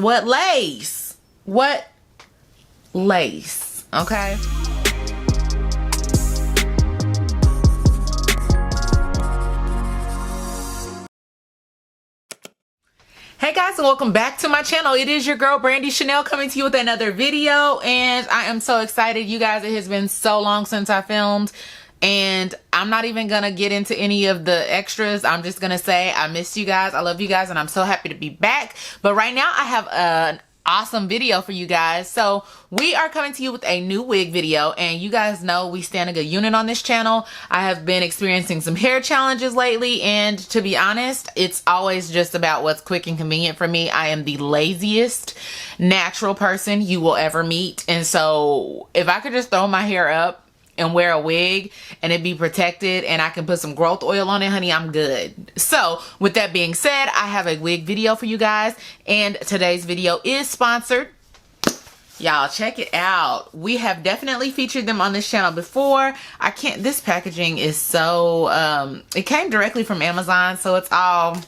What lace? What lace? Okay. Hey guys, and welcome back to my channel. It is your girl Brandie Channail coming to you with another video, and I am so excited. You guys, it has been so long since I filmed, and I'm not even gonna get into any of the extras. I'm just gonna say I missed you guys, I love you guys, and I'm so happy to be back. But right now I have an awesome video for you guys. So we are coming to you with a new wig video, and you guys know we stand a good unit on this channel. I have been experiencing some hair challenges lately, and to be honest, it's always just about what's quick and convenient for me. I am the laziest natural person you will ever meet, and so if I could just throw my hair up and wear a wig and it be protected and I can put some growth oil on it, honey, I'm good. So with that being said, I have a wig video for you guys, and today's video is sponsored. Y'all check it out. We have definitely featured them on this channel before. This packaging is so it came directly from Amazon, so it's all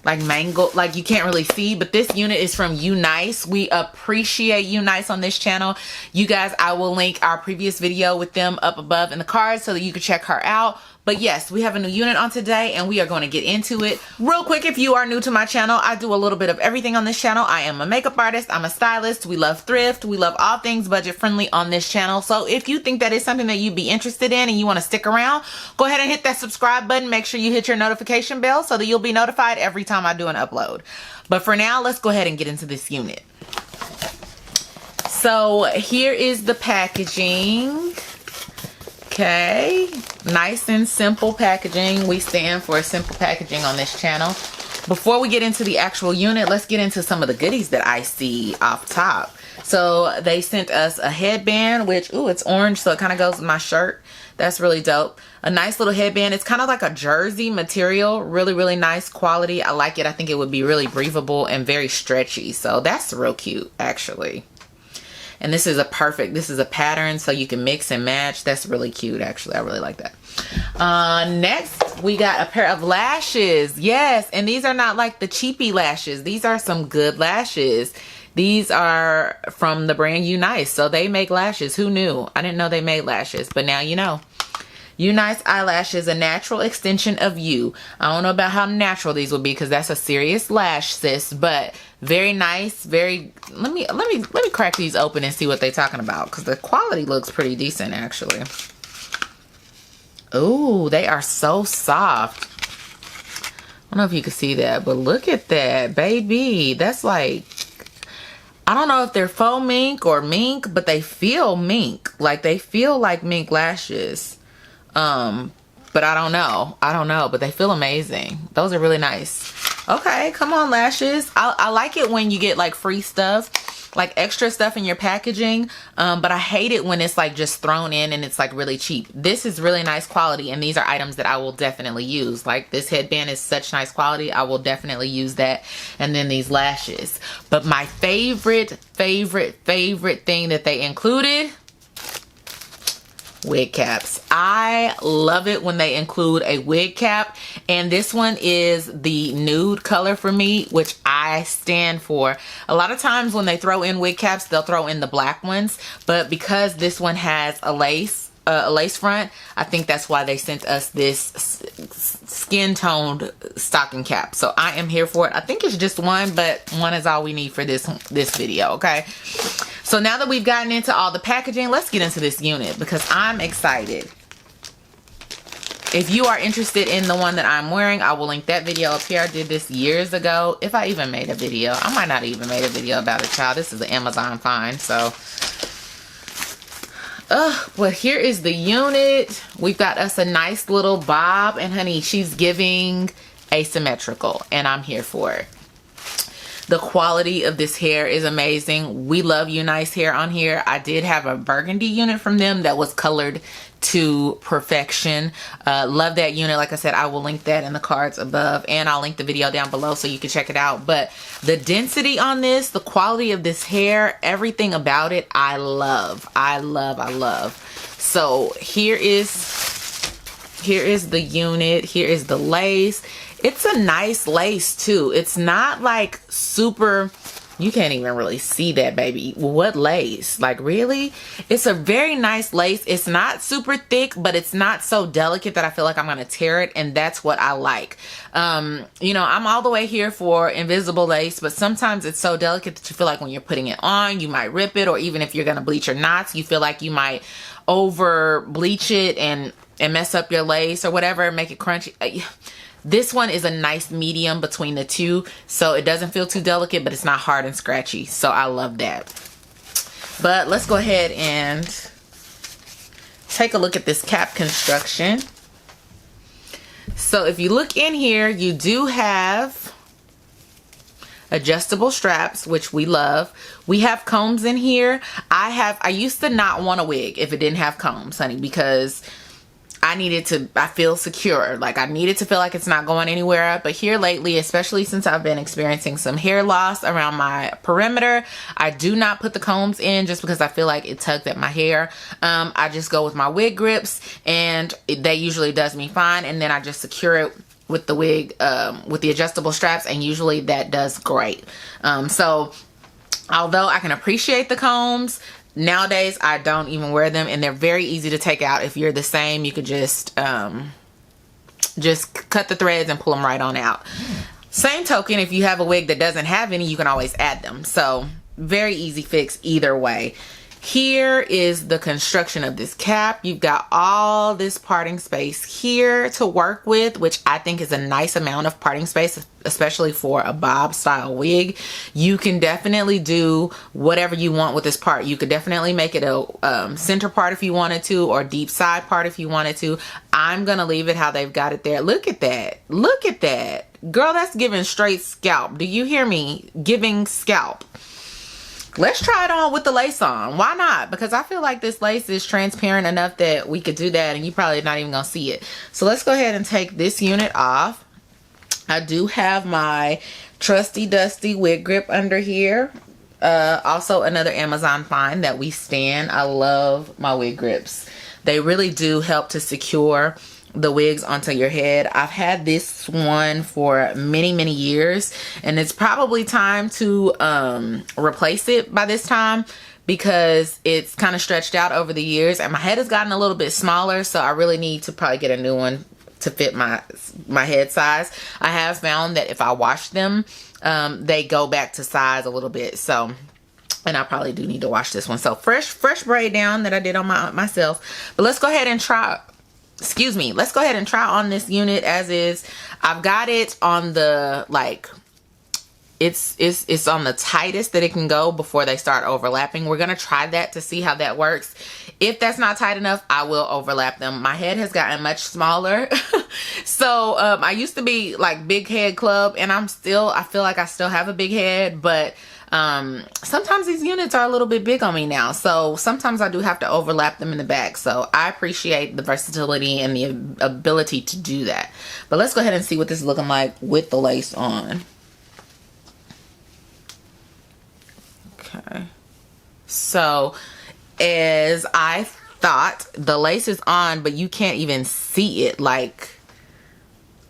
like mangled, like you can't really see, but this unit is from Unice. We appreciate Unice on this channel. You guys, I will link our previous video with them up above in the cards so that you can check her out. But yes, we have a new unit on today, and we are going to get into it. Real quick, if you are new to my channel, I do a little bit of everything on this channel. I am a makeup artist, I'm a stylist, we love thrift, we love all things budget friendly on this channel. So if you think that is something that you'd be interested in and you want to stick around, go ahead and hit that subscribe button. Make sure you hit your notification bell so that you'll be notified every time I do an upload. But for now, let's go ahead and get into this unit. So here is the packaging. Okay, nice and simple packaging. We stand for simple packaging on this channel. Before we get into the actual unit, let's get into some of the goodies that I see off top. So they sent us a headband, which, ooh, it's orange, so it kind of goes with my shirt. That's really dope. A nice little headband. It's kind of like a jersey material. Really, really nice quality. I like it. I think it would be really breathable and very stretchy. So that's real cute, actually. And this is a pattern, so you can mix and match. That's really cute, actually. I really like that. Next, we got a pair of lashes. Yes, and these are not like the cheapy lashes. These are some good lashes. These are from the brand Unice, so they make lashes. Who knew? I didn't know they made lashes, but now you know. Unice eyelashes, a natural extension of you. I don't know about how natural these will be because that's a serious lash, sis, but very nice. Very, let me crack these open and see what they're talking about, because the quality looks pretty decent, actually. Ooh, they are so soft. I don't know if you can see that, but look at that, baby. That's like, I don't know if they're faux mink or mink, but they feel mink. Like, they feel like mink lashes. But I don't know, but they feel amazing. Those are really nice. Okay, come on, lashes. I like it when you get like free stuff, like extra stuff in your packaging, but I hate it when it's like just thrown in and it's like really cheap. This is really nice quality, and these are items that I will definitely use. Like this headband is such nice quality, I will definitely use that. And then these lashes. But my favorite thing that they included, wig caps. I love it when they include a wig cap, and this one is the nude color for me, which I stand for. A lot of times when they throw in wig caps, they'll throw in the black ones, but because this one has a lace front, I think that's why they sent us this skin toned stocking cap. So I am here for it. I think it's just one, but one is all we need for this video. Okay, so now that we've gotten into all the packaging, let's get into this unit because I'm excited. If you are interested in the one that I'm wearing, I will link that video up here. I did this years ago. If I even made a video, I might not even made a video about it, child. This is an Amazon find, so but here is the unit. We've got us a nice little bob, and honey, she's giving asymmetrical, and I'm here for it. The quality of this hair is amazing. We love Unice hair on here. I did have a burgundy unit from them that was colored to perfection. Love that unit. Like I said, I will link that in the cards above, and I'll link the video down below so you can check it out. But the density on this, the quality of this hair, everything about it, I love. I love. So here is the unit. Here is the lace. It's a nice lace too. It's not like super You can't even really see that, baby. What lace? Like, really? It's a very nice lace. It's not super thick, but it's not so delicate that I feel like I'm gonna tear it, and that's what I like. You know, I'm all the way here for invisible lace, but sometimes it's so delicate that you feel like when you're putting it on, you might rip it, or even if you're gonna bleach your knots, you feel like you might over bleach it and mess up your lace or whatever, make it crunchy. This one is a nice medium between the two, so it doesn't feel too delicate, but it's not hard and scratchy, so I love that. But let's go ahead and take a look at this cap construction. So if you look in here, you do have adjustable straps, which we love. We have combs in here. I used to not want a wig if it didn't have combs, honey, because I feel secure. Like, I needed to feel like it's not going anywhere. But here lately, especially since I've been experiencing some hair loss around my perimeter, I do not put the combs in just because I feel like it tugs at my hair. I just go with my wig grips, and that usually does me fine. And then I just secure it with the wig, with the adjustable straps, and usually that does great. So although I can appreciate the combs, nowadays I don't even wear them, and they're very easy to take out. If you're the same, you could just cut the threads and pull them right on out. Same token, if you have a wig that doesn't have any, you can always add them. So very easy fix either way. Here is the construction of this cap. You've got all this parting space here to work with, which I think is a nice amount of parting space, especially for a bob style wig. You can definitely do whatever you want with this part. You could definitely make it a center part if you wanted to, or deep side part if you wanted to. I'm gonna leave it how they've got it there. Look at that. Look at that. Girl, that's giving straight scalp. Do you hear me? Giving scalp. Let's try it on with the lace on. Why not? Because I feel like this lace is transparent enough that we could do that and you probably not even gonna see it. So let's go ahead and take this unit off. I do have my trusty dusty wig grip under here. Also another Amazon find that we stan. I love my wig grips. They really do help to secure the wigs onto your head. I've had this one for many years, and it's probably time to replace it by this time, because it's kind of stretched out over the years and my head has gotten a little bit smaller, so I really need to probably get a new one to fit my head size. I have found that if I wash them, they go back to size a little bit. So, and I probably do need to wash this one. So fresh braid down that I did on myself. But let's go ahead and try. Excuse me. Let's go ahead and try on this unit as is. I've got it on the, like, it's on the tightest that it can go before they start overlapping. We're gonna try that to see how that works. If that's not tight enough, I will overlap them. My head has gotten much smaller. So I used to be like big head club, and I feel like I still have a big head, but sometimes these units are a little bit big on me now, so sometimes I do have to overlap them in the back. So I appreciate the versatility and the ability to do that. But let's go ahead and see what this is looking like with the lace on. Okay, so as I thought, the lace is on, but you can't even see it. Like,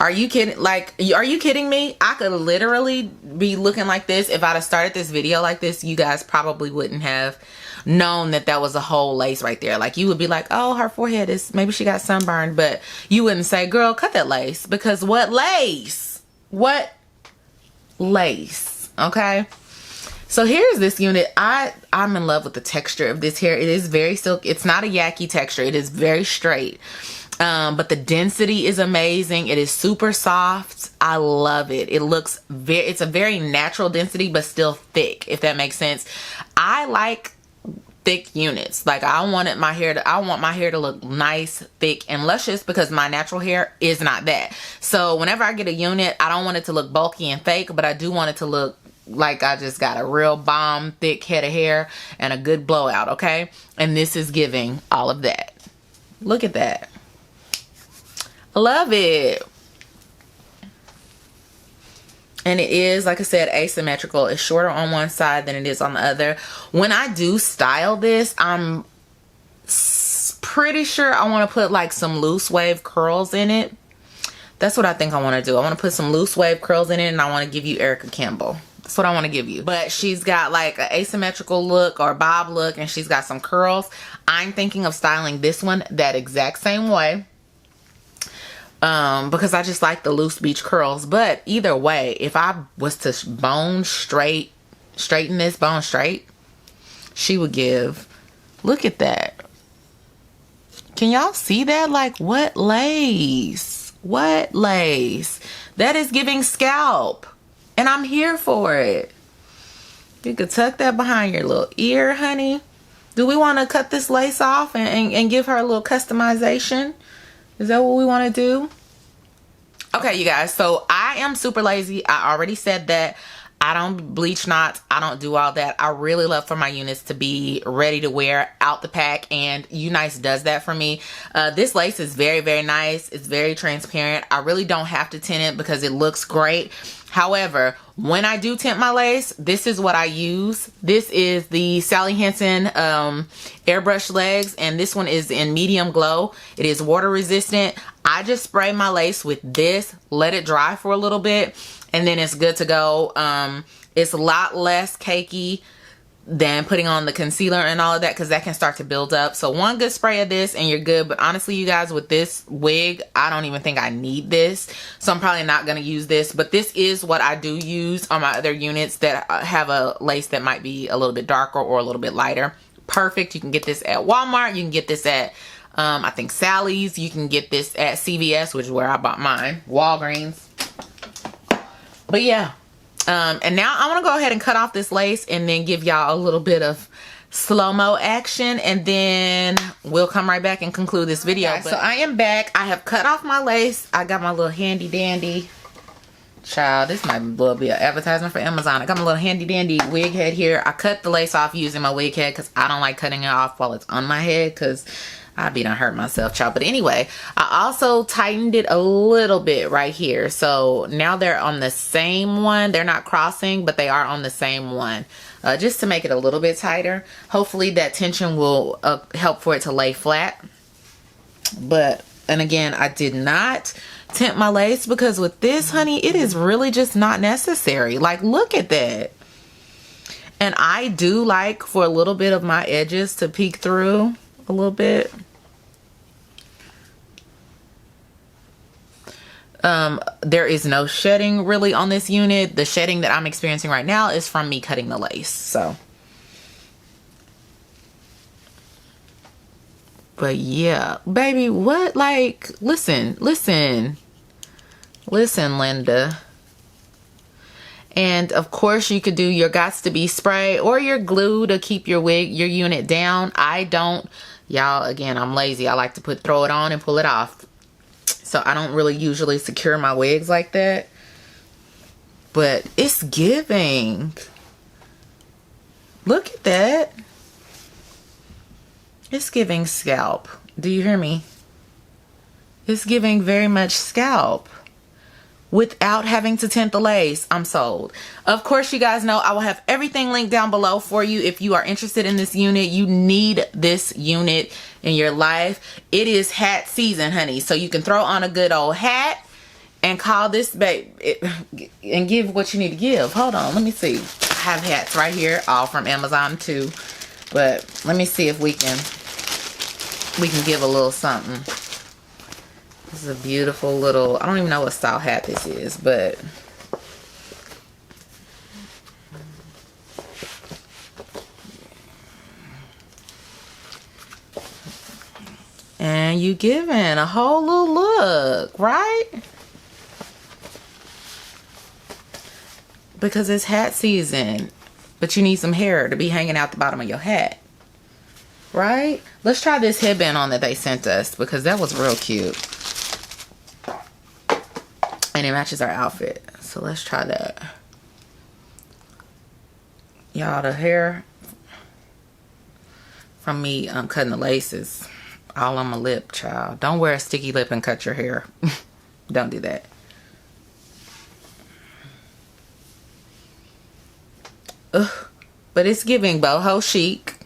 are you kidding? Like, are you kidding me? I could literally be looking like this. If I'd have started this video like this, you guys probably wouldn't have known that that was a whole lace right there. Like, you would be like, oh, her forehead is, maybe she got sunburned, but you wouldn't say, girl, cut that lace, because what lace? What lace? Okay. So here's this unit. I'm in love with the texture of this hair. It is very silky. It's not a yucky texture. It is very straight. But the density is amazing. It is super soft. I love it. It looks it's a very natural density, but still thick, if that makes sense. I like thick units. Like, I want my hair to look nice, thick, and luscious, because my natural hair is not that. So whenever I get a unit, I don't want it to look bulky and fake, but I do want it to look like I just got a real bomb thick head of hair and a good blowout, okay? And this is giving all of that. Look at that. I love it. And it is, like I said, asymmetrical. It's shorter on one side than it is on the other. When I do style this, I'm pretty sure I want to put like some loose wave curls in it. That's what I think I want to do. I want to put some loose wave curls in it, and I want to give you Erica Campbell That's what I want to give you. But she's got like an asymmetrical look or bob look, and she's got some curls. I'm thinking of styling this one that exact same way. Because I just like the loose beach curls. But either way, if I was to straighten this bone straight, she would give, look at that. Can y'all see that? Like, what lace? What lace? That is giving scalp. And I'm here for it. You could tuck that behind your little ear, honey. Do we want to cut this lace off and give her a little customization? Is that what we want to do? Okay, you guys. So I am super lazy. I already said that. I don't bleach knots. I don't do all that. I really love for my units to be ready to wear out the pack, and Unice does that for me. This lace is very, very nice. It's very transparent. I really don't have to tint it because it looks great. However, when I do tint my lace, this is what I use. This is the Sally Hansen airbrush legs, and this one is in medium glow. It is water resistant. I just spray my lace with this, let it dry for a little bit, and then it's good to go. It's a lot less cakey than putting on the concealer and all of that, because that can start to build up. So one good spray of this and you're good. But honestly, you guys, with this wig, I don't even think I need this, so I'm probably not going to use this. But this is what I do use on my other units that have a lace that might be a little bit darker or a little bit lighter. Perfect. You can get this at Walmart. You can get this at I think Sally's. You can get this at CVS, which is where I bought mine. Walgreens. But yeah, and now I want to go ahead and cut off this lace and then give y'all a little bit of slow-mo action, and then we'll come right back and conclude this video. Okay, so I am back. I have cut off my lace. I got my little handy dandy, child, this might be an advertisement for Amazon. I got my little handy dandy wig head here. I cut the lace off using my wig head because I don't like cutting it off while it's on my head, because I'd be done hurt myself, child. But anyway, I also tightened it a little bit right here. So now they're on the same one. They're not crossing, but they are on the same one. Just to make it a little bit tighter. Hopefully that tension will help for it to lay flat. But, and again, I did not tint my lace because with this, honey, it is really just not necessary. Like, look at that. And I do like for a little bit of my edges to peek through a little bit. There is no shedding really on this unit. The shedding that I'm experiencing right now is from me cutting the lace. So, but yeah, baby, what? Like, listen, Linda. And of course you could do your Gots to Be spray or your glue to keep your unit down. I don't, y'all, again, I'm lazy. I like to throw it on and pull it off. So I don't really usually secure my wigs like that. But it's giving. Look at that. It's giving scalp. Do you hear me? It's giving very much scalp. Without having to tint the lace. I'm sold. Of course, you guys know I will have everything linked down below for you. If you are interested in this unit, you need this unit in your life. It is hat season, honey. So you can throw on a good old hat and call this babe and give what you need to give. Hold on, let me see. I have hats right here, all from Amazon too. But let me see if we can give a little something. This is a beautiful little, I don't even know what style hat this is, but and you giving a whole little look, right? Because it's hat season, but you need some hair to be hanging out the bottom of your hat, right? Let's try this headband on that they sent us because that was real cute. And it matches our outfit. So let's try that. Y'all, the hair from me cutting the laces all on my lip, child. Don't wear a sticky lip and cut your hair. Don't do that. Ugh. But it's giving boho chic.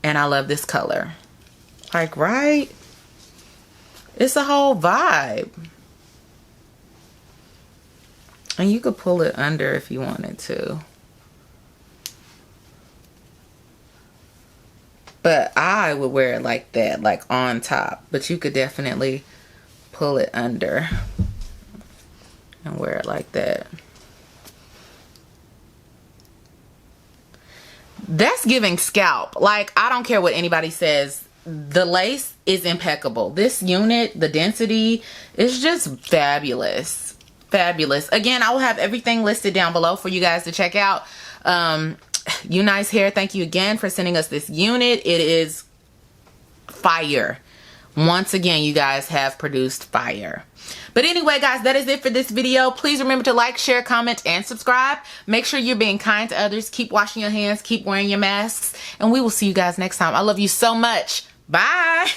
And I love this color. Like, right? It's a whole vibe. And you could pull it under if you wanted to. But I would wear it like that, like on top. But you could definitely pull it under and wear it like that. That's giving scalp. Like, I don't care what anybody says. The lace is impeccable. This unit, the density, is just fabulous. Fabulous. Again, I will have everything listed down below for you guys to check out. Unice Hair, thank you again for sending us this unit. It is fire. Once again, you guys have produced fire. But anyway, guys, that is it for this video. Please remember to like, share, comment, and subscribe. Make sure you're being kind to others. Keep washing your hands. Keep wearing your masks. And we will see you guys next time. I love you so much. Bye.